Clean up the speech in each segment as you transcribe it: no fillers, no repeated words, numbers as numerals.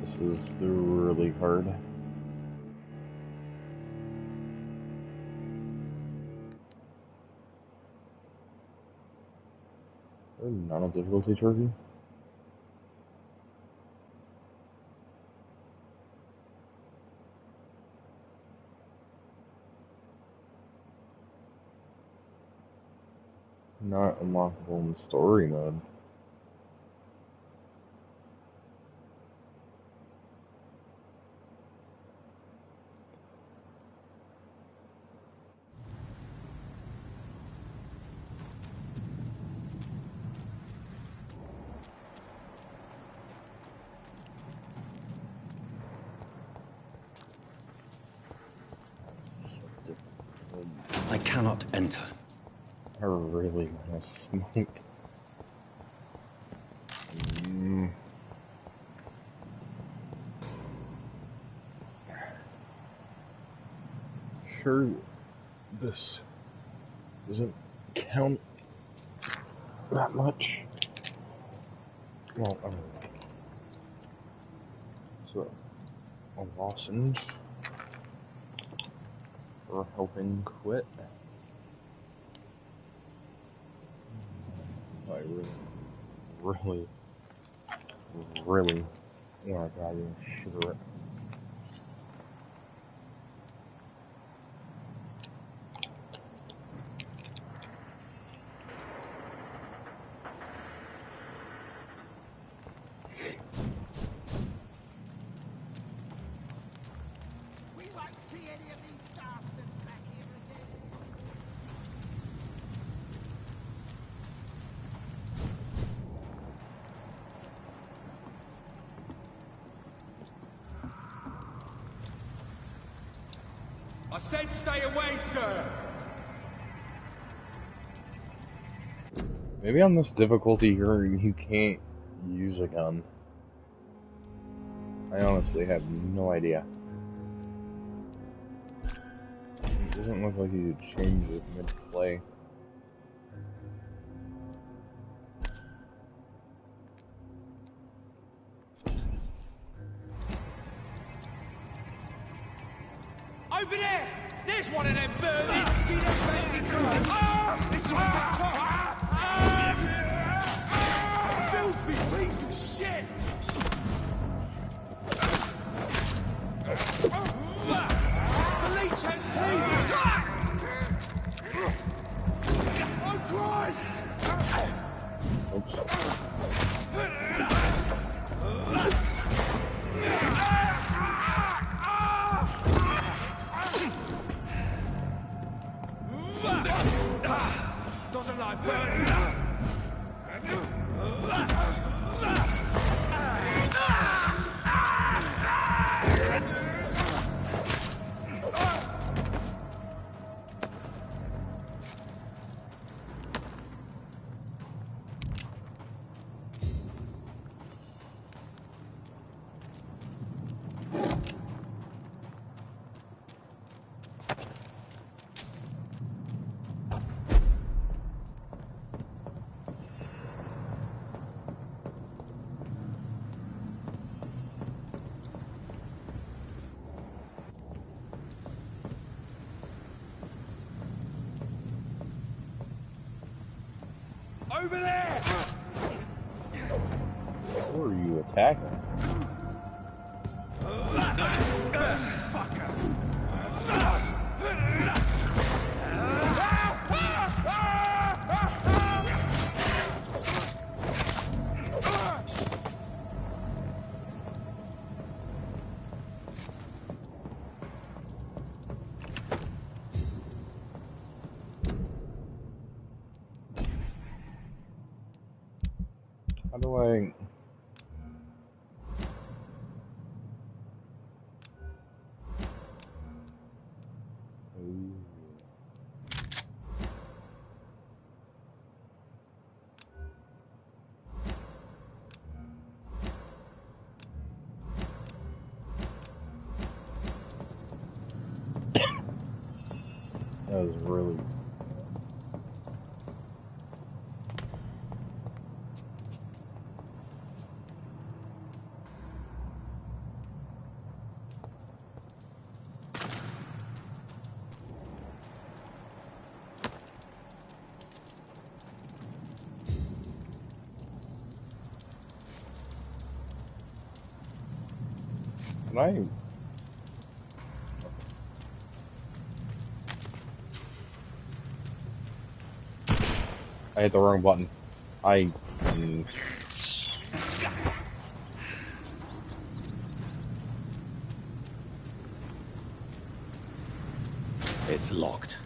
This is really hard. Not a difficulty turkey. Not unlockable in story mode. I cannot enter. I really want to smoke. Sure, this doesn't count that much. Well, I don't know. So, a lozenge for helping quit. I really want to grab you and sugar it. I said stay away, sir! Maybe on this difficulty here, you can't use a gun. I honestly have no idea. It doesn't look like you could change it mid-play. Over there! There's one of them burning! See them fancy cars? Ah! This one's a top! Filthy piece of shit! The leech has teeth! Oh Christ! Oops. Doesn't like burning. Over there! Who are you attacking? How do I... That was really... Can I? I hit the wrong button. It's locked.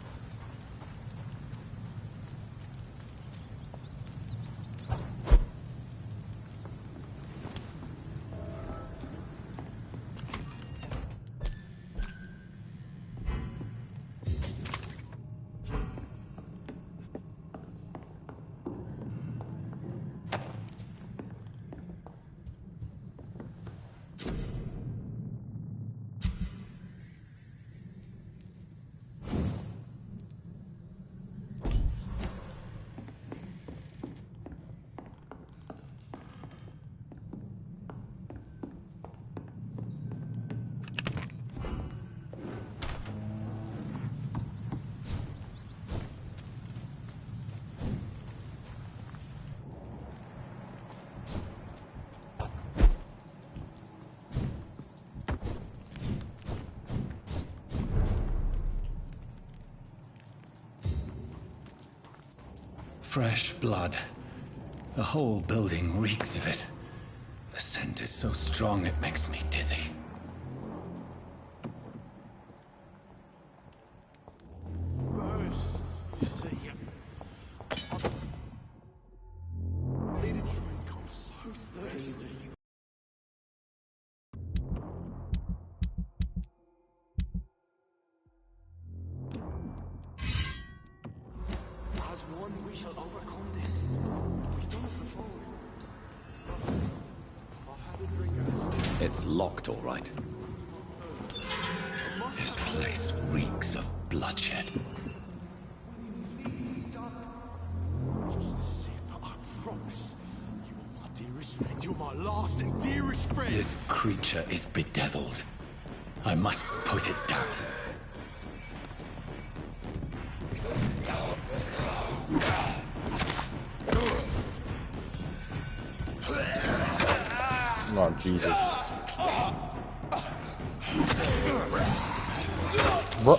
Fresh blood. The whole building reeks of it. The scent is so strong it makes me dizzy. We shall overcome this. We've done it before. It's locked, all right. This place reeks of bloodshed. Please stop. Just a sip, I promise. You are my dearest friend. You're my last and dearest friend. This creature is bedeviled. I must put it down. Oh, Jesus. Bro.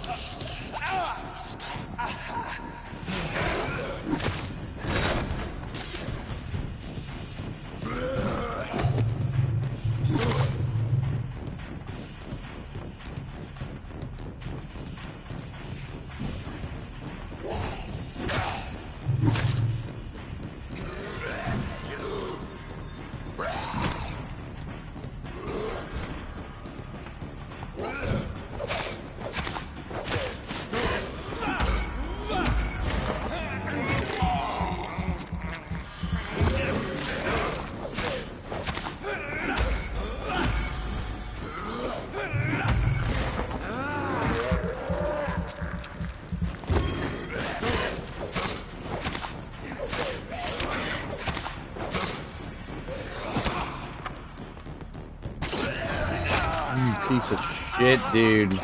Piece of shit, dude.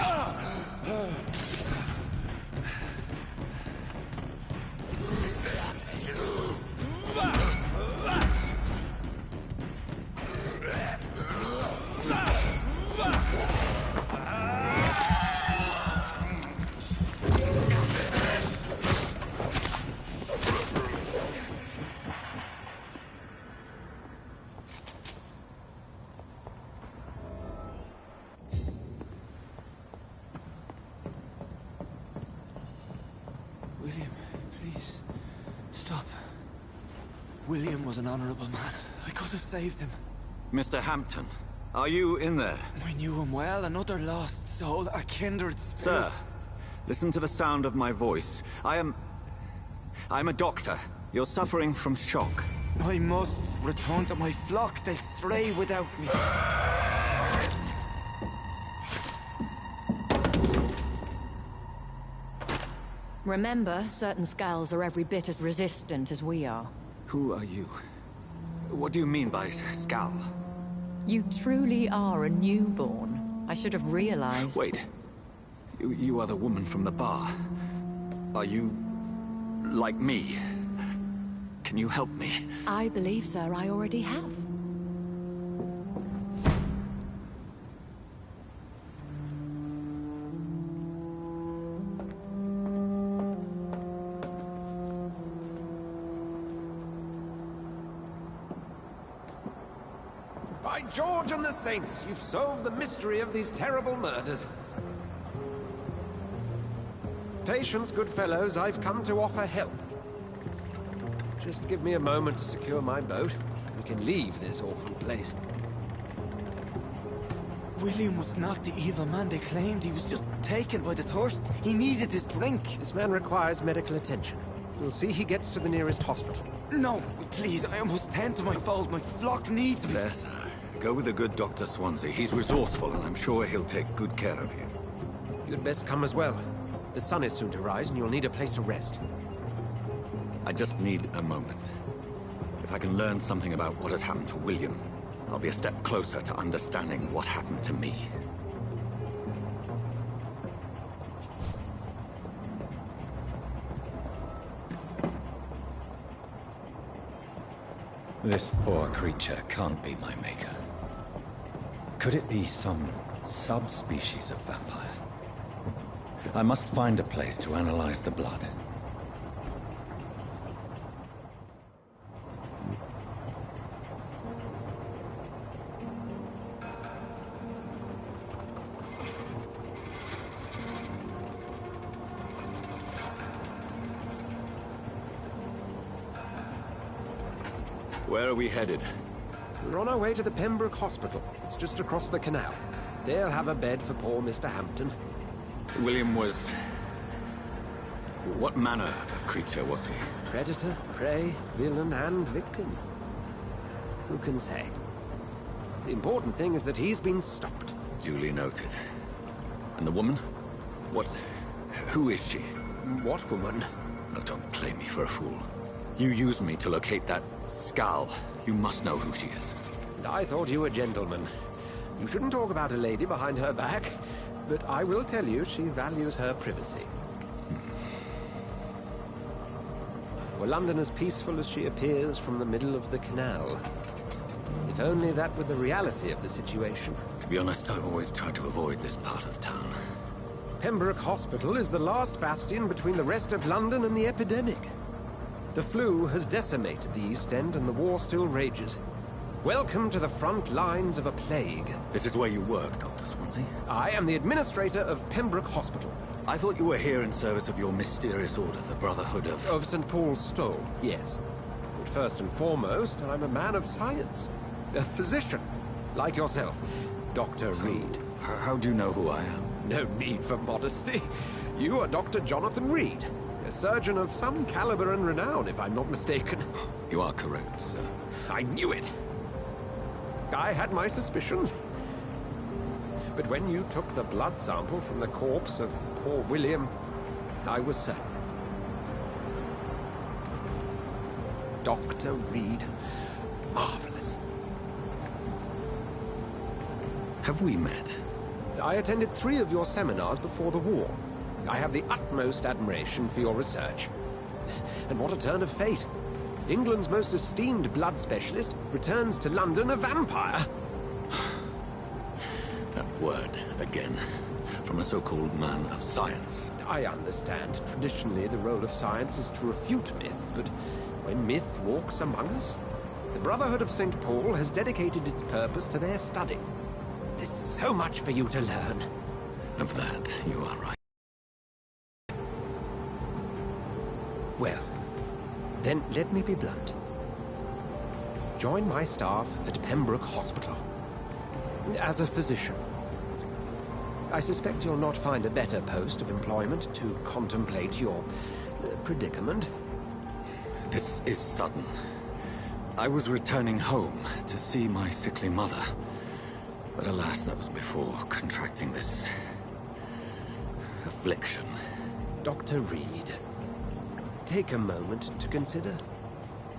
William, please. Stop. William was an honorable man. I could have saved him. Mr. Hampton, are you in there? I knew him well, another lost soul, a kindred spirit. Sir, listen to the sound of my voice. I'm a doctor. You're suffering from shock. I must return to my flock. They'll stray without me. Remember, certain skulls are every bit as resistant as we are. Who are you? What do you mean by Skal? You truly are a newborn. I should have realized. Wait. You are the woman from the bar. Are you... like me? Can you help me? I believe, sir, I already have. George and the Saints, you've solved the mystery of these terrible murders. Patience, good fellows, I've come to offer help. Just give me a moment to secure my boat. We can leave this awful place. William was not the evil man they claimed. He was just taken by the thirst. He needed this drink. This man requires medical attention. You'll see he gets to the nearest hospital. No, please, I must tend to my fold. My flock needs me. There, sir. Go with the good Dr. Swansea. He's resourceful, and I'm sure he'll take good care of you. You'd best come as well. The sun is soon to rise, and you'll need a place to rest. I just need a moment. If I can learn something about what has happened to William, I'll be a step closer to understanding what happened to me. This poor creature can't be my maker. Could it be some subspecies of vampire? I must find a place to analyze the blood. Where are we headed? We're on our way to the Pembroke Hospital. It's just across the canal. They'll have a bed for poor Mr. Hampton. William was... What manner of creature was he? Predator, prey, villain, and victim. Who can say? The important thing is that he's been stopped. Duly noted. And the woman? What... Who is she? What woman? Oh, don't play me for a fool. You used me to locate that skull. You must know who she is. And I thought you a gentleman. You shouldn't talk about a lady behind her back, but I will tell you she values her privacy. Were London as peaceful as she appears from the middle of the canal? If only that were the reality of the situation. To be honest, I've always tried to avoid this part of town. Pembroke Hospital is the last bastion between the rest of London and the epidemic. The flu has decimated the East End and the war still rages. Welcome to the front lines of a plague. This is where you work, Dr. Swansea? I am the administrator of Pembroke Hospital. I thought you were here in service of your mysterious order, the Brotherhood of... Of St. Paul's Stole, yes. But first and foremost, I'm a man of science. A physician, like yourself, Dr. Reed. How do you know who I am? No need for modesty. You are Dr. Jonathan Reed, a surgeon of some caliber and renown, if I'm not mistaken. You are correct, sir. I knew it! I had my suspicions. But when you took the blood sample from the corpse of poor William, I was certain. Dr. Reed. Marvelous. Have we met? I attended 3 of your seminars before the war. I have the utmost admiration for your research. And what a turn of fate. England's most esteemed blood specialist returns to London a vampire. That word, again. From a so-called man of science. I understand. Traditionally, the role of science is to refute myth, but when myth walks among us, the Brotherhood of St. Paul has dedicated its purpose to their study. There's so much for you to learn. Of that, you are right. Well, then let me be blunt. Join my staff at Pembroke Hospital. As a physician. I suspect you'll not find a better post of employment to contemplate your predicament. This is sudden. I was returning home to see my sickly mother. But alas, that was before contracting this... affliction. Dr. Reed, take a moment to consider.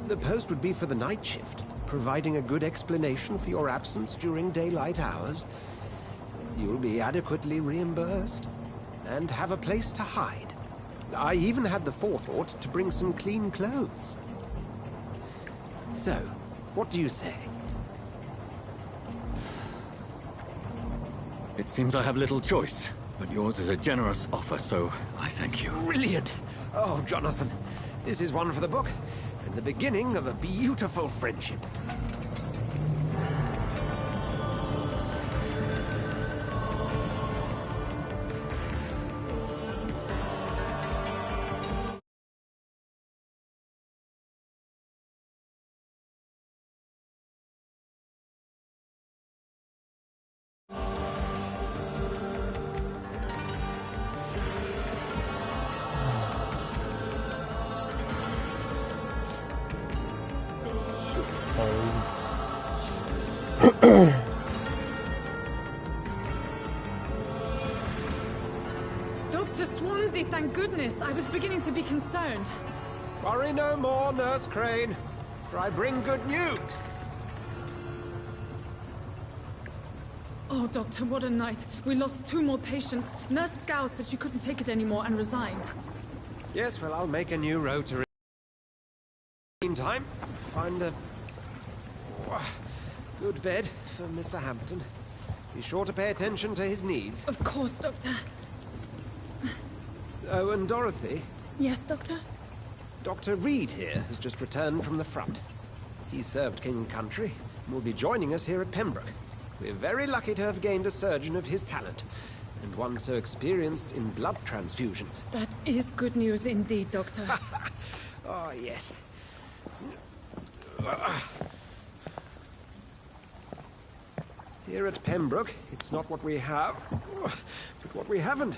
The post would be for the night shift, providing a good explanation for your absence during daylight hours. You'll be adequately reimbursed, and have a place to hide. I even had the forethought to bring some clean clothes. So, what do you say? It seems I have little choice, but yours is a generous offer, so I thank you. Brilliant! Oh, Jonathan, this is one for the book, and the beginning of a beautiful friendship. Dr. Swansea, thank goodness. I was beginning to be concerned. Worry no more, Nurse Crane, for I bring good news. Oh, Doctor, what a night. We lost 2 more patients. Nurse Scow said she couldn't take it anymore and resigned. Yes, well, I'll make a new rota. Meantime, find a good bed for Mr. Hampton. Be sure to pay attention to his needs. Of course, Doctor. Oh, and Dorothy, Yes, Doctor? Dr. Reed here has just returned from the front. He served King Country and will be joining us here at Pembroke. We're very lucky to have gained a surgeon of his talent, and one so experienced in blood transfusions. That is good news indeed, Doctor. Oh, yes. Here at Pembroke, it's not what we have, but what we haven't.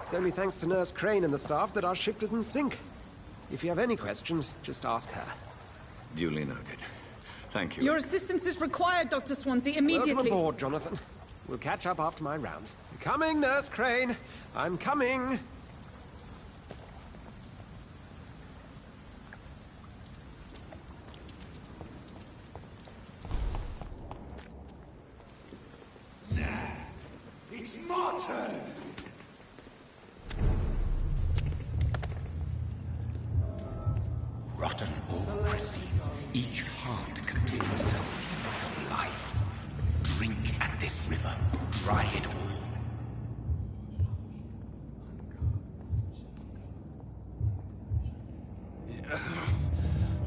It's only thanks to Nurse Crane and the staff that our ship doesn't sink. If you have any questions, just ask her. Duly noted. Thank you. Your assistance is required, Dr. Swansea, immediately. Welcome aboard, Jonathan. We'll catch up after my rounds. Coming, Nurse Crane. I'm coming. It's my turn! Rotten or pristine, each heart contains the sweat of life. Drink at this river, dry it all.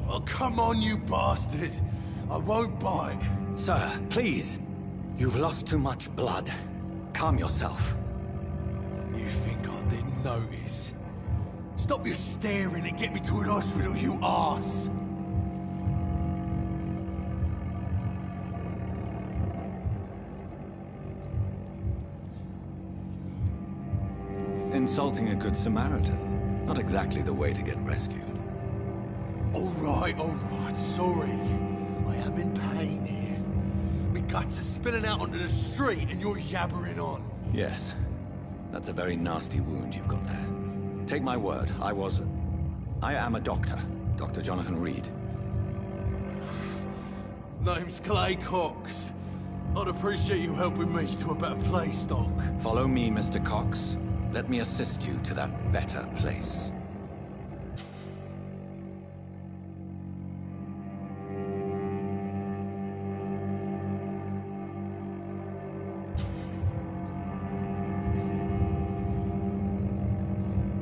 Oh, come on, you bastard! I won't bite. Sir, please. You've lost too much blood. Calm yourself. You think I didn't notice? Stop your staring and get me to an hospital, you arse! Insulting a good Samaritan. Not exactly the way to get rescued. All right, sorry. I am in pain here. Me guts are spilling out onto the street and you're yabbering on. Yes. That's a very nasty wound you've got there. Take my word, I am a doctor. Dr. Jonathan Reed. Name's Clay Cox. I'd appreciate you helping me to a better place, Doc. Follow me, Mr. Cox. Let me assist you to that better place.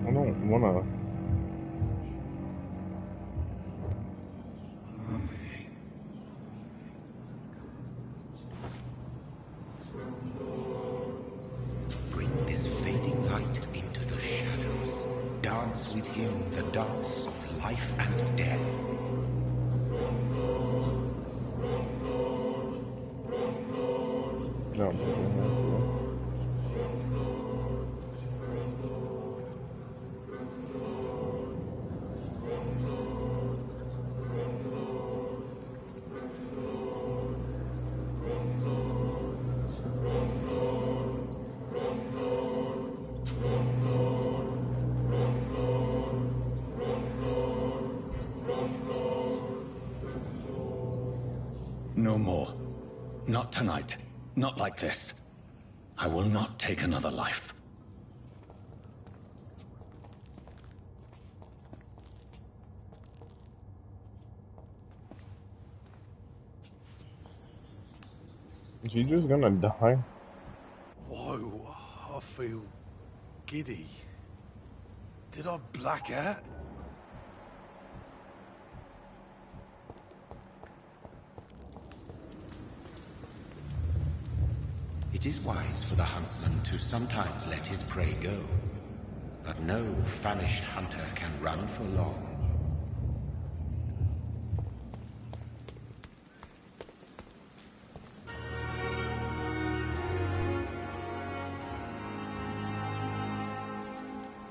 I don't wanna. Bring this fading light into the shadows. Dance with him the dance of life and death. No. No more. Not tonight. Not like this. I will not take another life. Is he just gonna die? Whoa, I feel giddy. Did I black out? It is wise for the huntsman to sometimes let his prey go. But no famished hunter can run for long.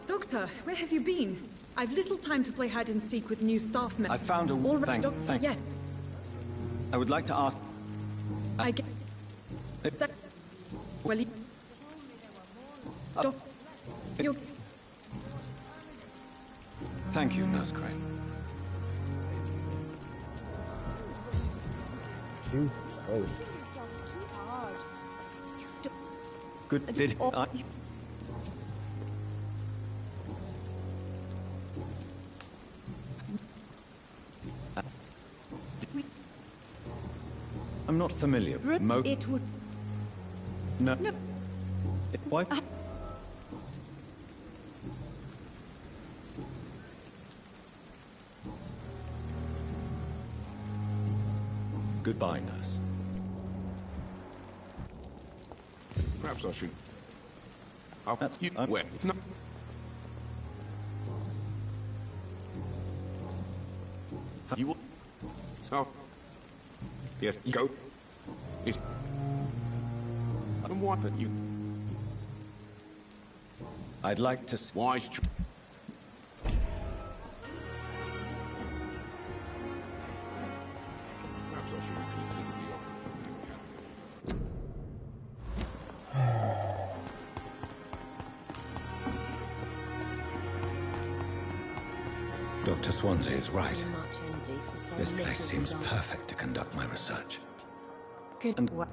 Doctor, where have you been? I've little time to play hide and seek with new staff members. I found a... All right, Thank yeah. I would like to ask... I get... Well, Doc, you... Thank you, Nurse Crane. Jeez. Oh. Good. Did I? I'm not familiar. It would... No. No. Why? Goodbye, nurse. Perhaps I should. That's you. I'm- Where? No. You will. So. Yes. Go. Yes. And what? But you. I'd like to. Wise. Perhaps I should consider the offer from you. Dr. Swansea is right. Too much energy for so This little place seems result. perfect to conduct my research. Good. And- What?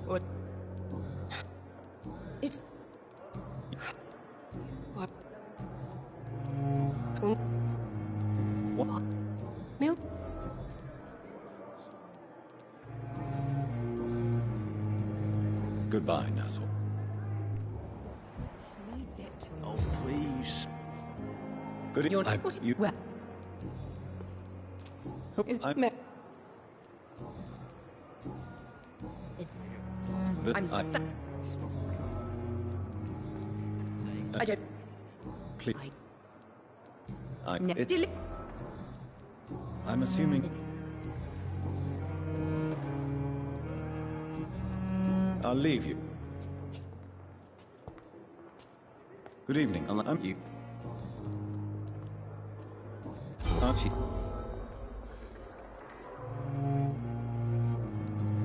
What? It's. What? What? Milk? Goodbye, nurse. Oh, please. Good. You're I, you. Well, is I'm, me- It's. the, I'm. I, I don't. please. I. I, No. it, I'm assuming. It's. I'll leave you. Good evening. I'm you. Archie.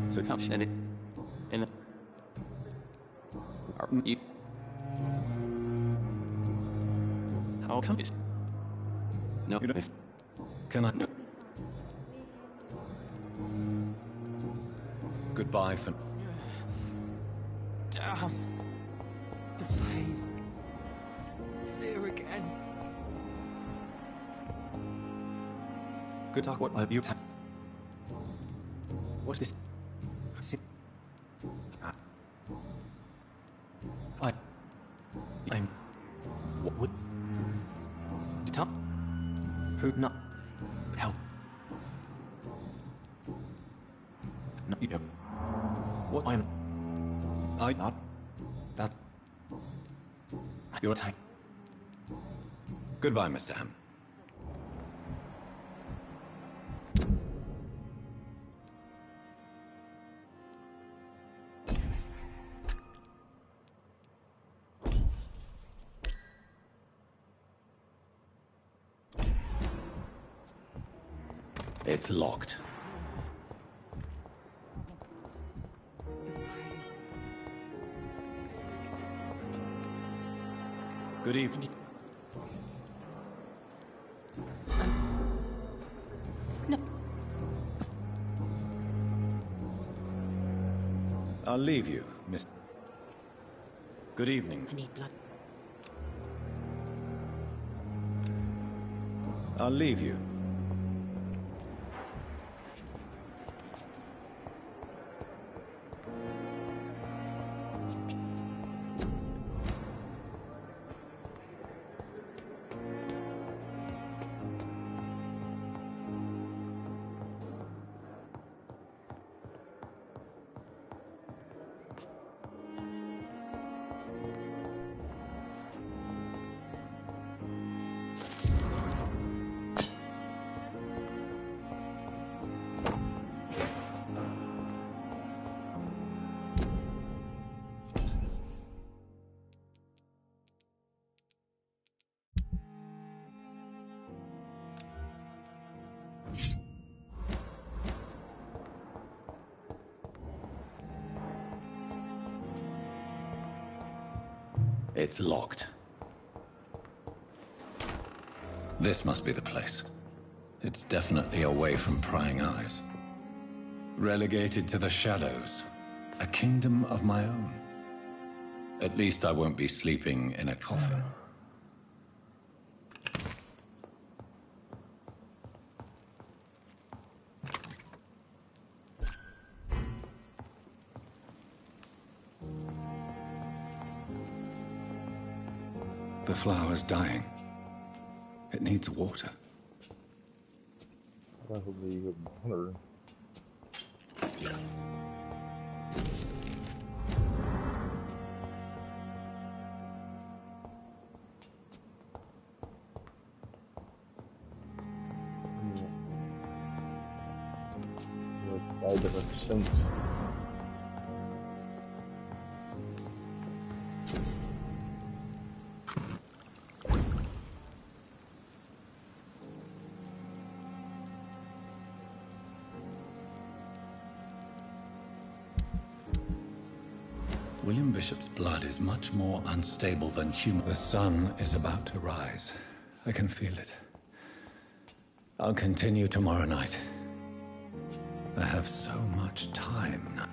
So How should it? In are you? How come it's no? You don't- If can I? No. Goodbye for. damn the pain. It's here again. Good talk. What have you? What is? I'm. What would? Tom, Who? Not. Help. No, you know. What? I not. That. You're time. Goodbye, Mr. Ham. It's locked. Good evening. No. I'll leave you, Miss. Good evening. I need blood. I'll leave you. It's locked. This must be the place. It's definitely away from prying eyes. Relegated to the shadows. A kingdom of my own. At least I won't be sleeping in a coffin. The flower's dying. It needs water. Probably water. Like 5 different scents. William Bishop's blood is much more unstable than human. The sun is about to rise. I can feel it. I'll continue tomorrow night. I have so much time now.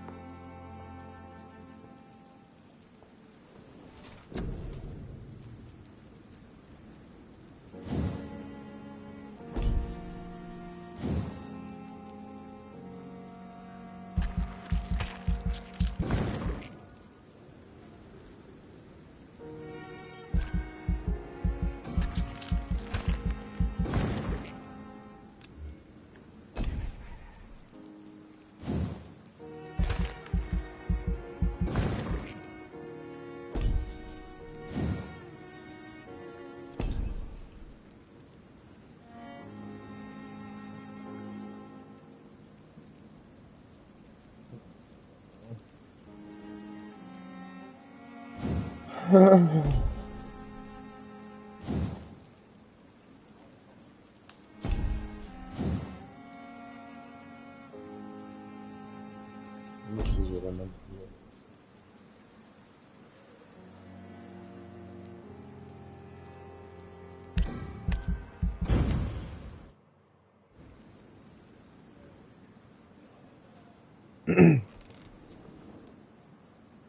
This is what I meant to do.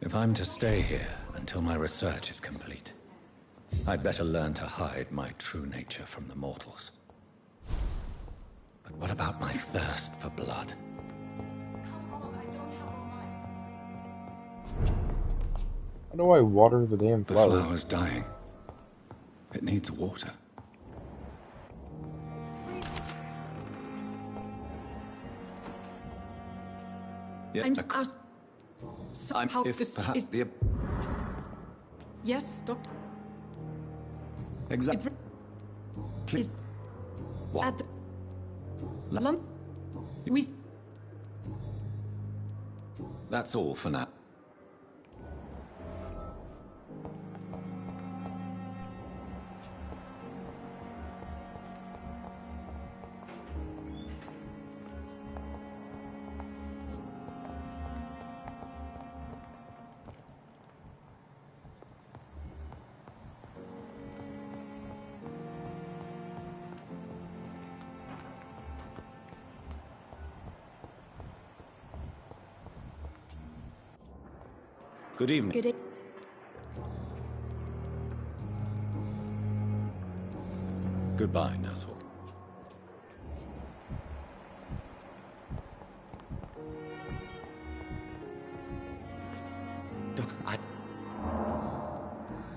If I'm to stay here until my research is complete, I'd better learn to hide my true nature from the mortals. But what about my thirst for blood? How do I water the damn The flower? flower's dying. It needs water. Yeah, I'm asked somehow if this perhaps is... the... Yes, Doctor. Exactly. It's What? at the London. We... That's all for now. Good evening. Good evening. Goodbye, Nashawk.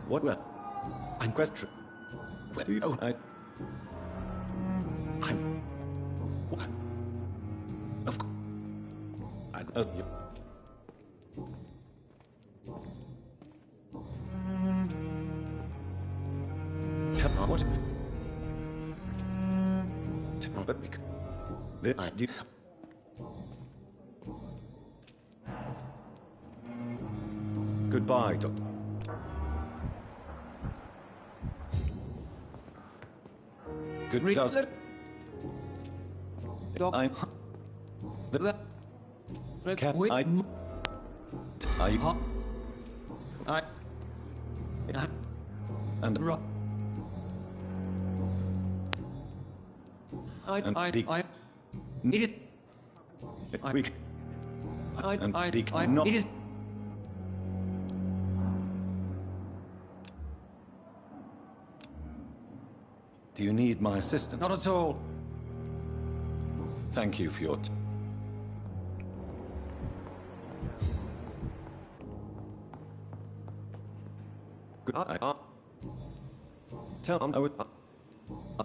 What? Well, I'm question. Where do you? Oh, I'm. What? Of course. I know you. What? But we the idea. Goodbye, Doctor. Good Read does. the- I'm. Can Wait. I? Are you? I... And Rock. I need it. I It is. Do you need my assistance? Not at all. Thank you for your tell I would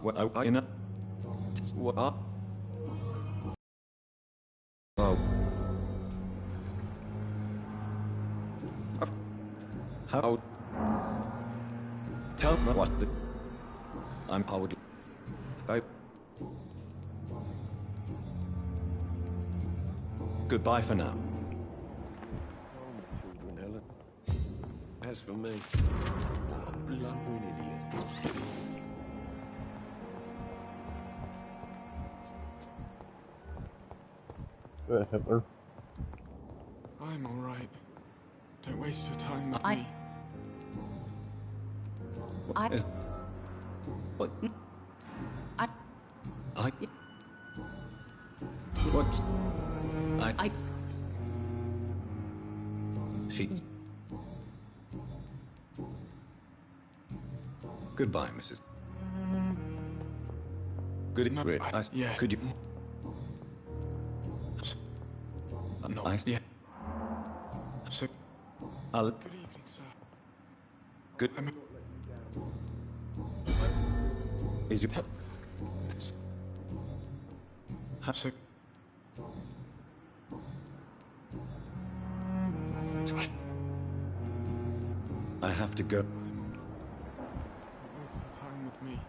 what I you know what Oh, how tell me what the I would I goodbye for now. Children, Helen. As for me, I'm a blundering idiot. Hitler. I'm all right. Don't waste your time with I- me. What is what I- what I- she goodbye, Mrs. Good No, yeah. Could you No, I yeah. So, I'll good evening, sir. good I'm is you so. I have to go. Waste your time with me.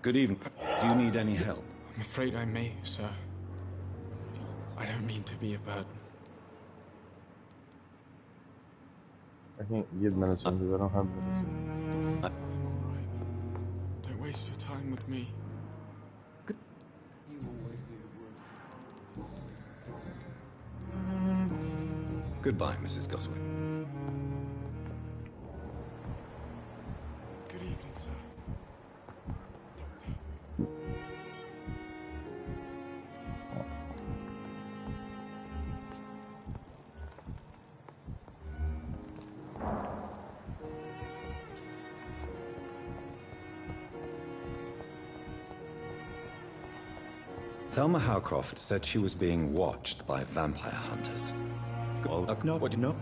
Good evening. Do you need any help? I'm afraid I may, sir. I don't mean to be a burden. I can't give medicine because I don't have medicine. I'm all right. Don't waste your time with me. Goodbye, Mrs. Goswick. Good evening, sir. Thelma Howcroft said she was being watched by vampire hunters. No, what do you know?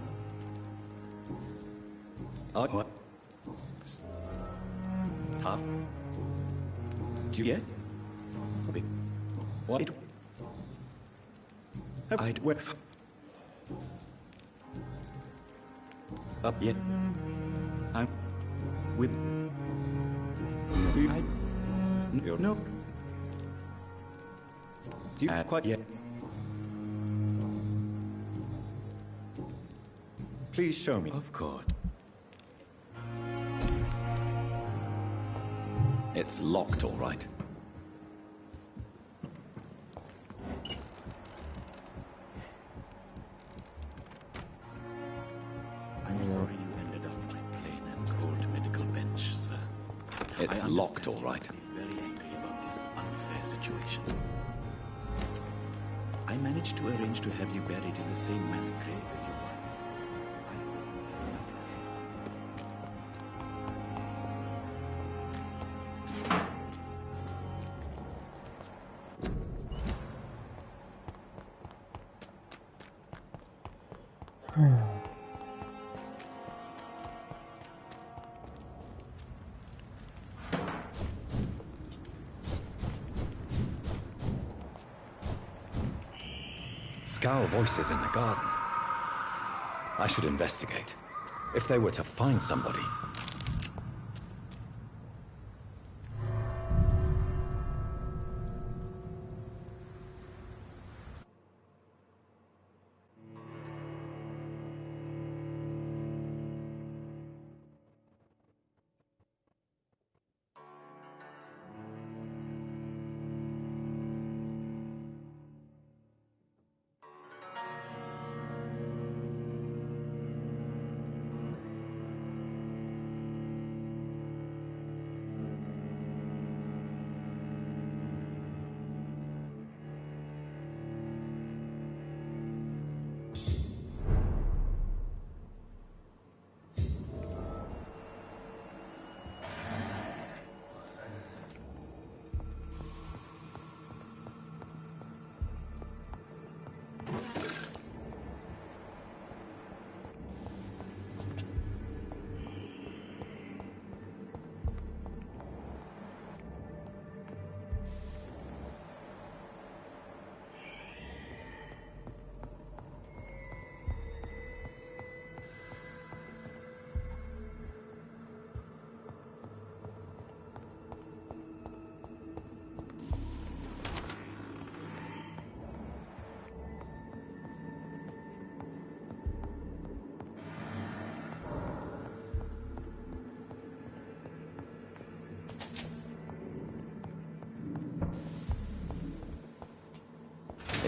What? Half? Do you get? What? I'd went up yet. I'm with. I. No. Do you quite yet? Please show me. Of course. It's locked, all right. I'm sorry you ended up my plain and cold medical bench, sir. It's locked, all right. I'm very angry about this unfair situation. I managed to arrange to have you buried in the same mass grave as your wife. Scowl voices in the garden. I should investigate. If they were to find somebody.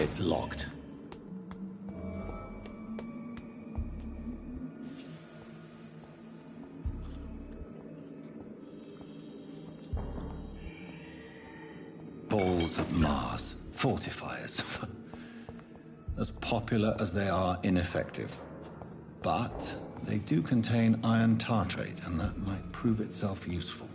It's locked. Balls of Mars. Fortifiers. As popular as they are ineffective. But they do contain iron tartrate, and that might prove itself useful.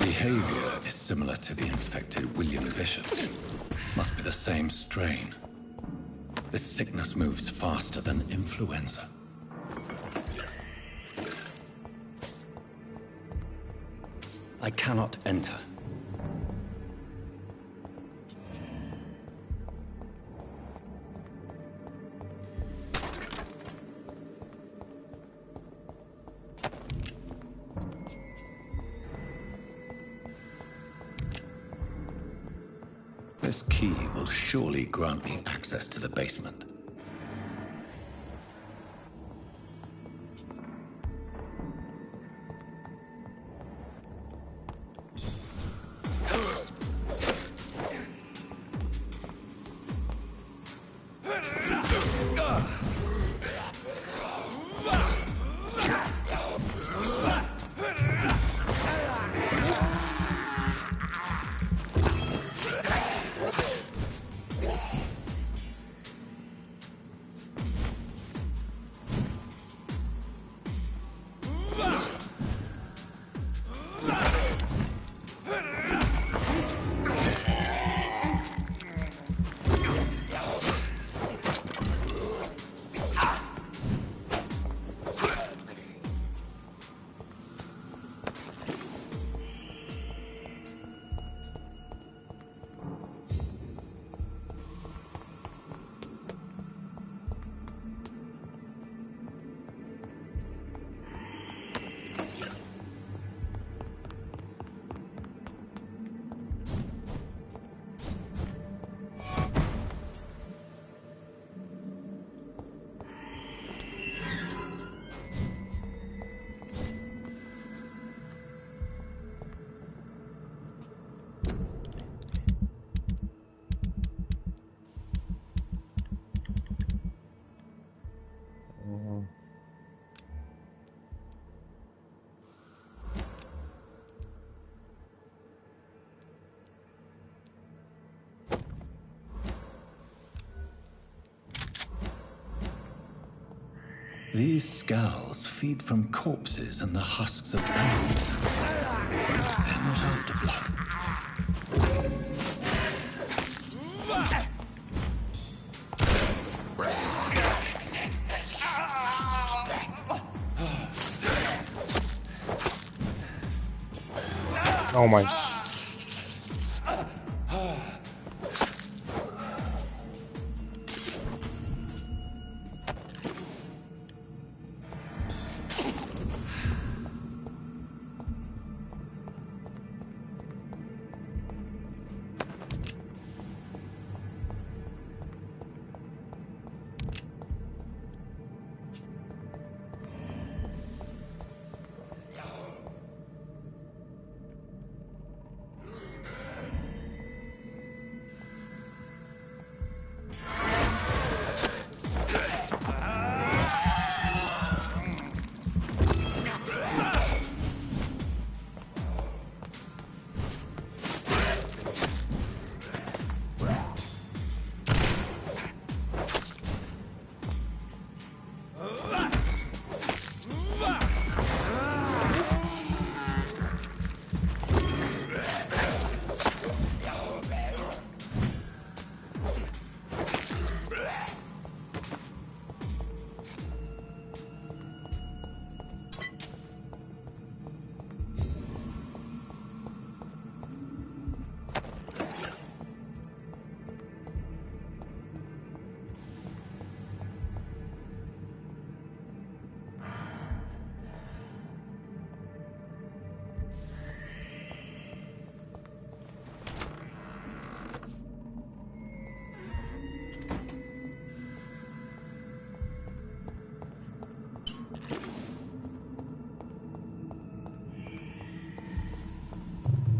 Behavior is similar to the infected William Bishop. Must be the same strain. This sickness moves faster than influenza. I cannot enter. This key will surely grant me access to the basement. These scowls feed from corpses and the husks of animals. They're not after blood. Oh my.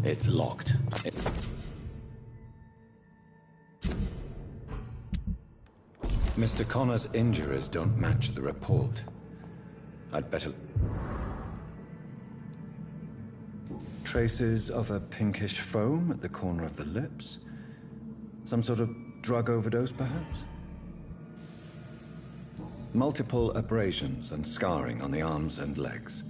It's locked. Mr. Connor's injuries don't match the report. I'd better... Traces of a pinkish foam at the corner of the lips? Some sort of drug overdose, perhaps? Multiple abrasions and scarring on the arms and legs.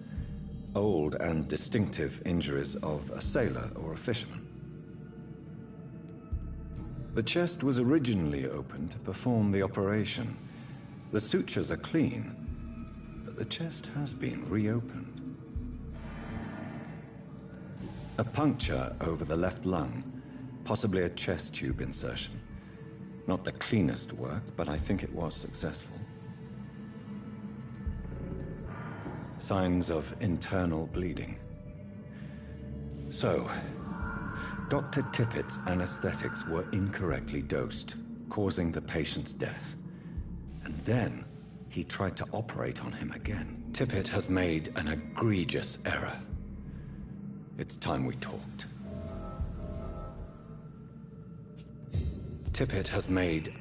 Old and distinctive injuries of a sailor or a fisherman. The chest was originally opened to perform the operation. The sutures are clean, but the chest has been reopened. A puncture over the left lung, possibly a chest tube insertion. Not the cleanest work, but I think it was successful. Signs of internal bleeding. So, Dr. Tippett's anesthetics were incorrectly dosed, causing the patient's death. And then, he tried to operate on him again. Tippett has made an egregious error. It's time we talked. Tippett has made...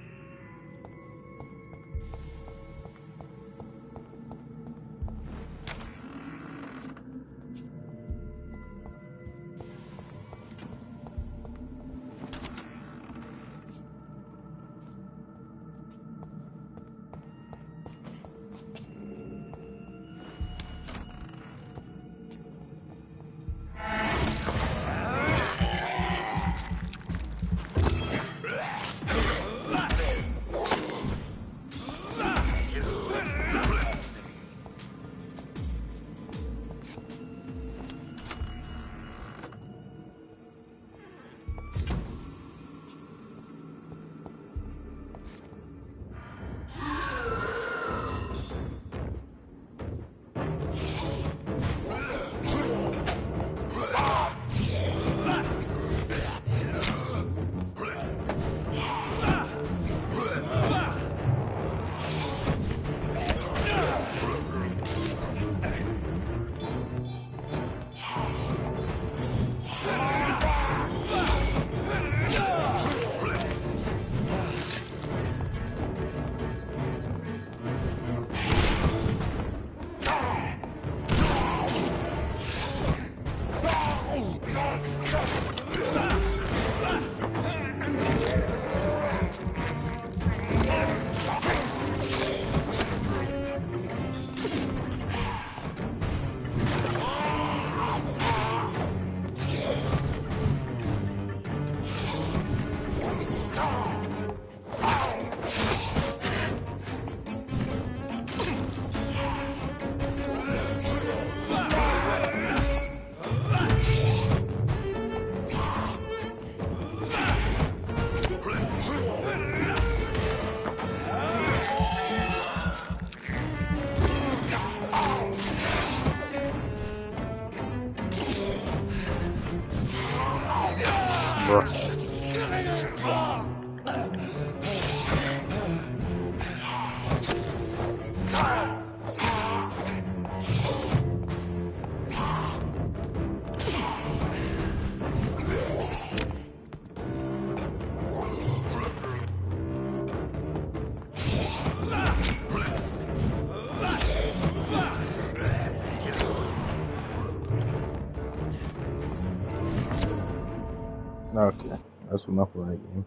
Okay, that's enough of that game.